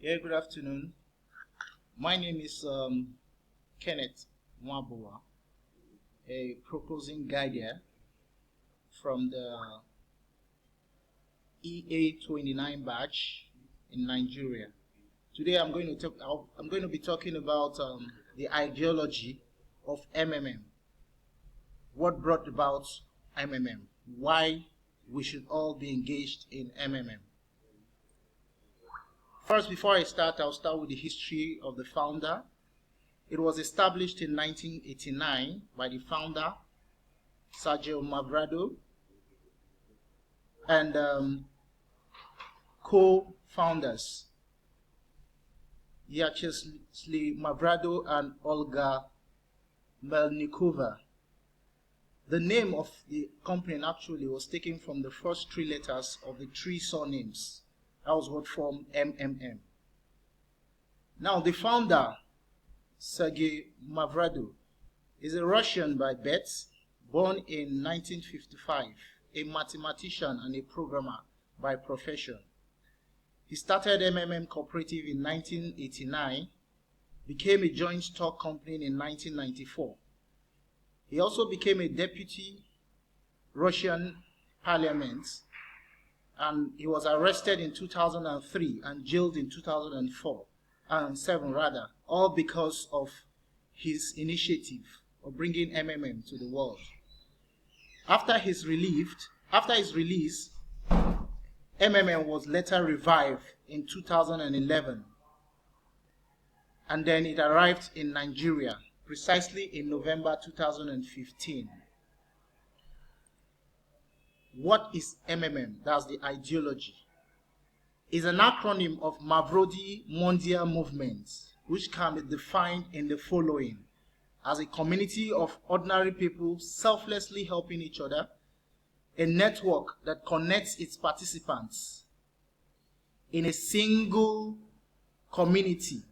Yeah, good afternoon. My name is Kenneth Nwabuwah, a proposing guide here from the EA29 batch in Nigeria. Today I'm going to be talking about the ideology of MMM. What brought about MMM? Why we should all be engaged in MMM? First, before I start, I'll start with the history of the founder. It was established in 1989 by the founder, Sergio Mavrado, and co-founders, Vyacheslav Mavrado and Olga Melnikova. The name of the company actually was taken from the first three letters of the three surnames. That was what formed MMM. Now, the founder, Sergei Mavrado, is a Russian by birth, born in 1955, a mathematician and a programmer by profession. He started MMM Cooperative in 1989, became a joint stock company in 1994. He also became a deputy Russian parliament, and he was arrested in 2003 and jailed in 2004 and 7 rather, all because of his initiative of bringing MMM to the world. After his release, MMM was later revived in 2011, and then it arrived in Nigeria precisely in November 2015. What is MMM? That's the ideology. It's an acronym of Mavrodi Mondial Movement, which can be defined in the following: as a community of ordinary people selflessly helping each other, a network that connects its participants in a single community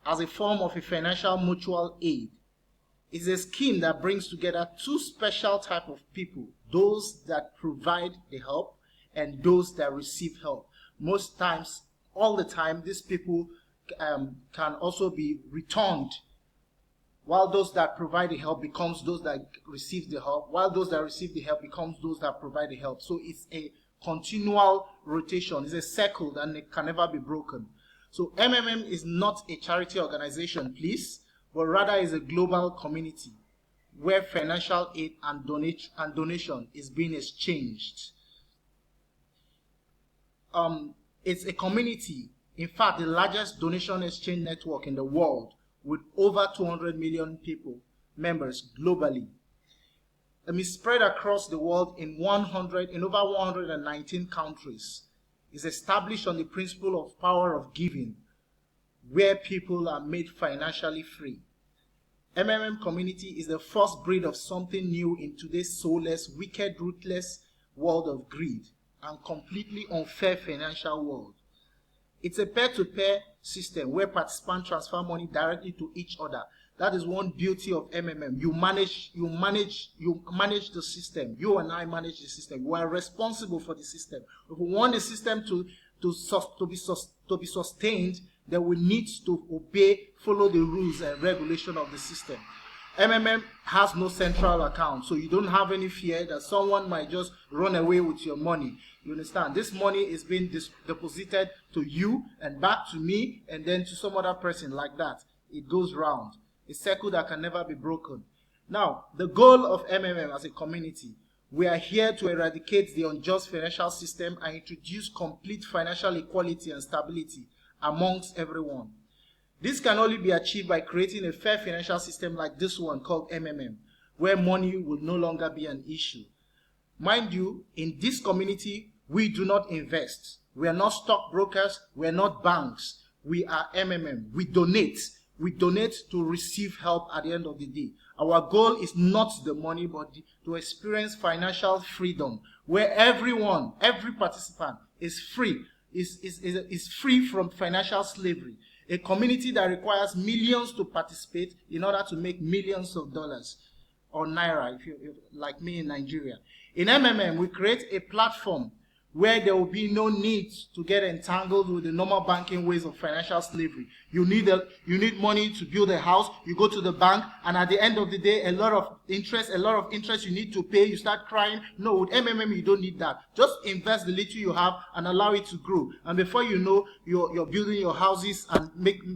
as a form of a financial mutual aid. It's a scheme that brings together two special types of people: those that provide the help and those that receive help. Most times, all the time, these people can also be returned, while those that provide the help becomes those that receive the help, while those that receive the help becomes those that provide the help. So it's a continual rotation. It's a circle that can never be broken. So MMM is not a charity organization, please, but rather is a global community where financial aid and donation is being exchanged. It's a community, in fact, the largest donation exchange network in the world, with over 200 million members globally. Spread across the world in over 119 countries. Is established on the principle of power of giving, where people are made financially free. MMM community is the first breed of something new in today's soulless, wicked, ruthless world of greed and completely unfair financial world. It's a peer-to-peer system where participants transfer money directly to each other. That is one beauty of MMM. You manage the system. You and I manage the system. We are responsible for the system. If we want the system to be sustained, then we need to follow the rules and regulation of the system. MMM has no central account, so you don't have any fear that someone might just run away with your money. You understand? This money is being deposited to you and back to me and then to some other person, like that. It goes round. A circle that can never be broken. Now, the goal of MMM as a community, we are here to eradicate the unjust financial system and introduce complete financial equality and stability amongst everyone. This can only be achieved by creating a fair financial system like this one called MMM, where money will no longer be an issue. Mind you, in this community, we do not invest. We are not stockbrokers. We are not banks. We are MMM. We donate. We donate to receive help at the end of the day. Our goal is not the money, but to experience financial freedom, where every participant is free, is free from financial slavery. A community that requires millions to participate in order to make millions of dollars or naira, if like me in Nigeria. In MMM, we create a platform where there will be no need to get entangled with the normal banking ways of financial slavery. You need money to build a house, you go to the bank, and at the end of the day, a lot of interest you need to pay, you start crying. No, with MMM, you don't need that. Just invest the little you have and allow it to grow. And before you know, you're building your houses and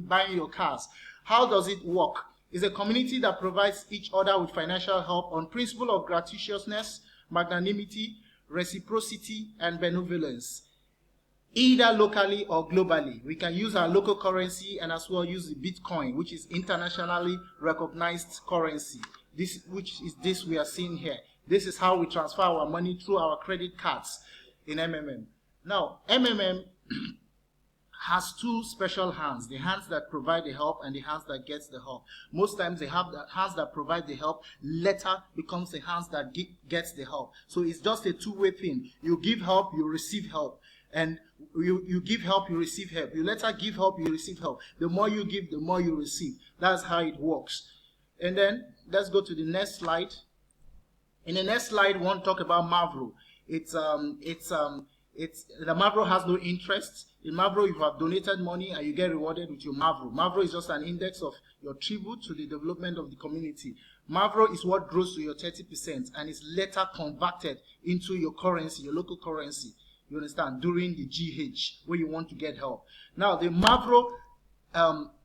buying your cars. How does it work? It's a community that provides each other with financial help on principle of gratuitousness, magnanimity, reciprocity, and benevolence, either locally or globally. We can use our local currency and as well use the Bitcoin, which is internationally recognized currency. This we are seeing here. This is how we transfer our money through our credit cards in MMM. Now, MMM has two special hands, the hands that provide the help and the hands that gets the help. Most times the hands that provide the help later becomes the hands that gets the help. So it's just a two-way thing. You give help, you receive help. And you give help, you receive help. You later give help, you receive help. The more you give, the more you receive. That's how it works. And then let's go to the next slide. In the next slide, we want to talk about Mavro. The Mavro has no interest. In Mavro, if you have donated money and you get rewarded with your Mavro. Mavro is just an index of your tribute to the development of the community. Mavro is what grows to your 30% and is later converted into your currency, your local currency. You understand? During the GH, where you want to get help. Now, the Mavro,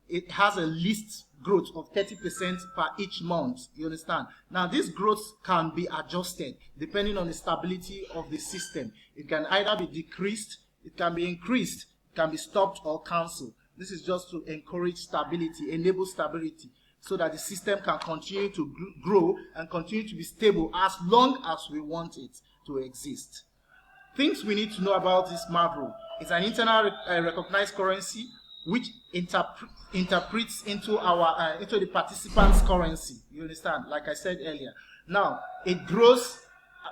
it has a least growth of 30% per each month. You understand? Now, this growth can be adjusted depending on the stability of the system. It can either be decreased, it can be increased, it can be stopped or cancelled. This is just to encourage stability, enable stability, so that the system can continue to grow and continue to be stable as long as we want it to exist. Things we need to know about this Mavro. It's an internal recognized currency which interprets into the participants' currency. You understand? Like I said earlier. Now, it grows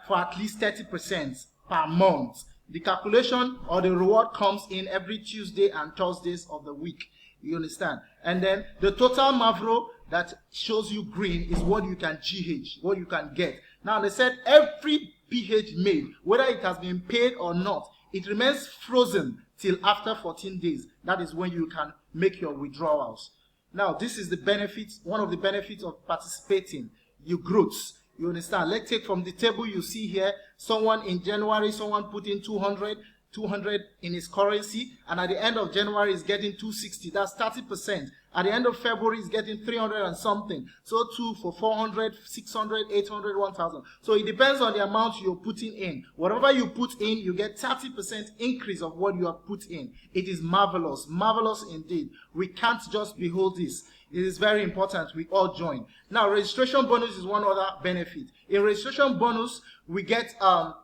for at least 30% per month. The calculation or the reward comes in every Tuesday and Thursdays of the week. You understand? And then the total Mavro that shows you green is what you can GH, what you can get. Now, they said every PH made, whether it has been paid or not, it remains frozen till after 14 days. That is when you can make your withdrawals. Now, this is the benefits, one of the benefits of participating, your growths. You understand? Let's take from the table you see here, someone in January, someone put in 200 in his currency, and at the end of January is getting 260. That's 30%. At the end of February is getting 300 and something. So too for 400, 600, 800, 1000. So it depends on the amount you're putting in. Whatever you put in, you get 30% increase of what you have put in. It is marvelous. Marvelous indeed. We can't just behold this. It is very important we all join. Now, registration bonus is one other benefit. In registration bonus, we get a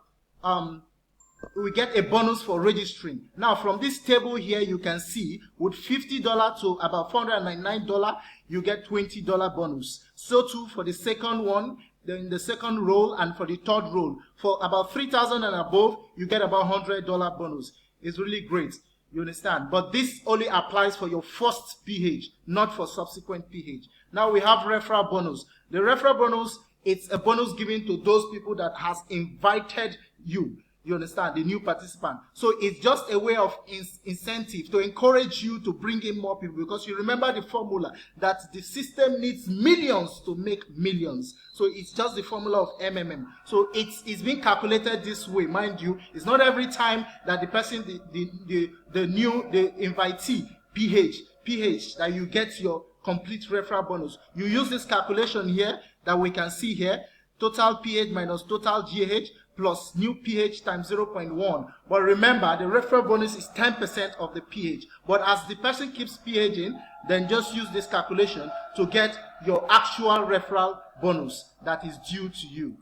bonus for registering. Now, from this table here, you can see with $50 to about $499, you get $20 bonus. So too for the second one, then the second roll, and for the third roll. For about 3,000 and above, you get about $100 bonus. It's really great. You understand? But this only applies for your first PH, not for subsequent PH. Now we have referral bonus. The referral bonus, it's a bonus given to those people that has invited you. You understand? The new participant. So it's just a way of incentive to encourage you to bring in more people, because you remember the formula that the system needs millions to make millions. So it's just the formula of MMM. So it's being calculated this way, mind you. It's not every time that the person, the invitee, PH, that you get your complete referral bonus. You use this calculation here that we can see here. Total PH minus total GH plus new PH times 0.1. But remember, the referral bonus is 10% of the PH. But as the person keeps PHing, then just use this calculation to get your actual referral bonus that is due to you.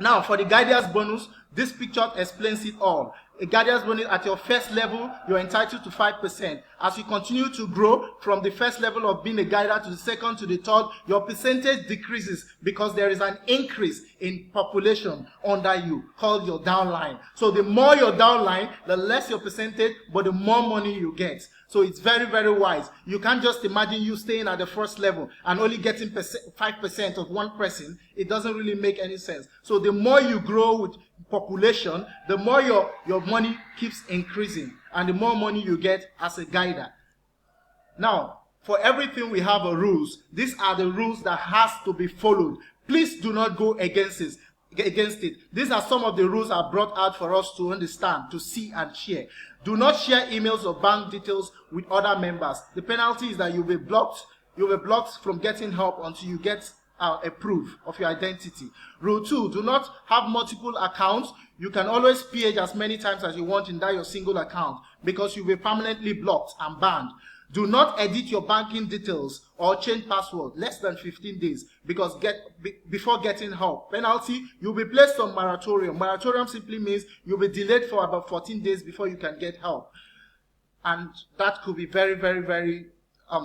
Now, for the guidance bonus, this picture explains it all. A guidance bonus at your first level, you're entitled to 5%. As you continue to grow from the first level of being a guider to the second to the third, your percentage decreases because there is an increase in population under you, called your downline. So the more your downline, the less your percentage, but the more money you get. So it's very, very wise. You can't just imagine you staying at the first level and only getting 5% of one person. It doesn't really make any sense. So the more you grow with population, the more your money keeps increasing and the more money you get as a guider. Now, for everything we have a rules. These are the rules that has to be followed. Please do not go against it. These are some of the rules I brought out for us to understand, to see and share. Do not share emails or bank details with other members. The penalty is that you'll be blocked. You'll be blocked from getting help until you get a proof of your identity. Rule 2, do not have multiple accounts. You can always pH as many times as you want in that your single account because you'll be permanently blocked and banned. Do not edit your banking details or change password less than 15 days because before getting help. Penalty, you'll be placed on moratorium. Moratorium simply means you'll be delayed for about 14 days before you can get help. And that could be very, very, very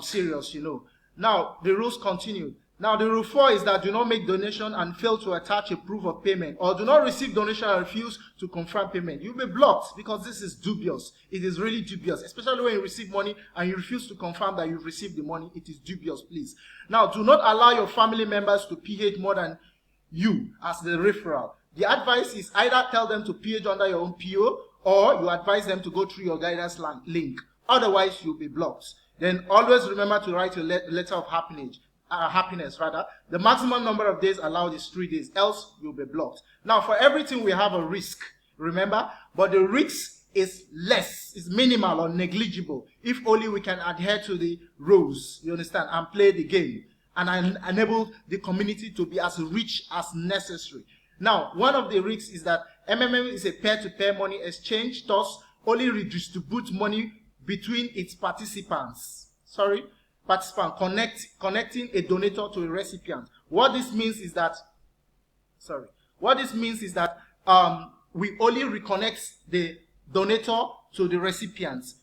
serious, you know. Now, the rules continue. Now, the rule 4 is that do not make donation and fail to attach a proof of payment, or do not receive donation and refuse to confirm payment. You'll be blocked because this is dubious. It is really dubious, especially when you receive money and you refuse to confirm that you've received the money. It is dubious, please. Now, do not allow your family members to pH more than you as the referral. The advice is either tell them to pH under your own PO, or you advise them to go through your guidance link. Otherwise, you'll be blocked. Then always remember to write your letter of happiness. The maximum number of days allowed is 3 days, else you'll be blocked. Now, for everything we have a risk, remember, but the risk is less, is minimal or negligible if only we can adhere to the rules, you understand, and play the game and enable the community to be as rich as necessary. Now, one of the risks is that MMM is a peer-to-peer money exchange, thus only redistribute money between its participants. Connecting a donator to a recipient. What this means is that we only reconnect the donator to the recipients.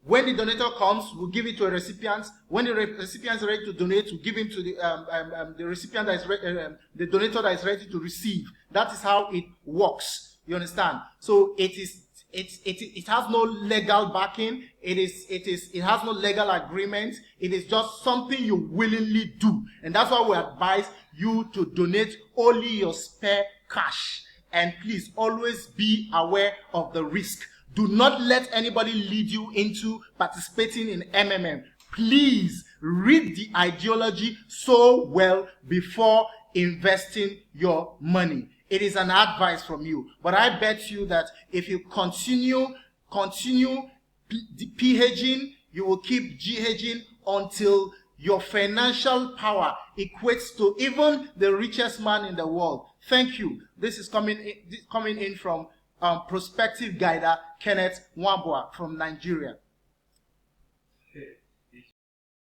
When the donator comes, we'll give it to a recipient. When the recipient is ready to donate, we'll give him to the recipient that is the donator that is ready to receive. That is how it works. You understand? So it has no legal backing. It has no legal agreement. It is just something you willingly do. And that's why we advise you to donate only your spare cash. And please always be aware of the risk. Do not let anybody lead you into participating in MMM. Please read the ideology so well before investing your money. It is an advice from you. But I bet you that if you continue PHing, you will keep GHing until your financial power equates to even the richest man in the world. Thank you. This is coming in from prospective guider Kenneth Nwabuwah from Nigeria.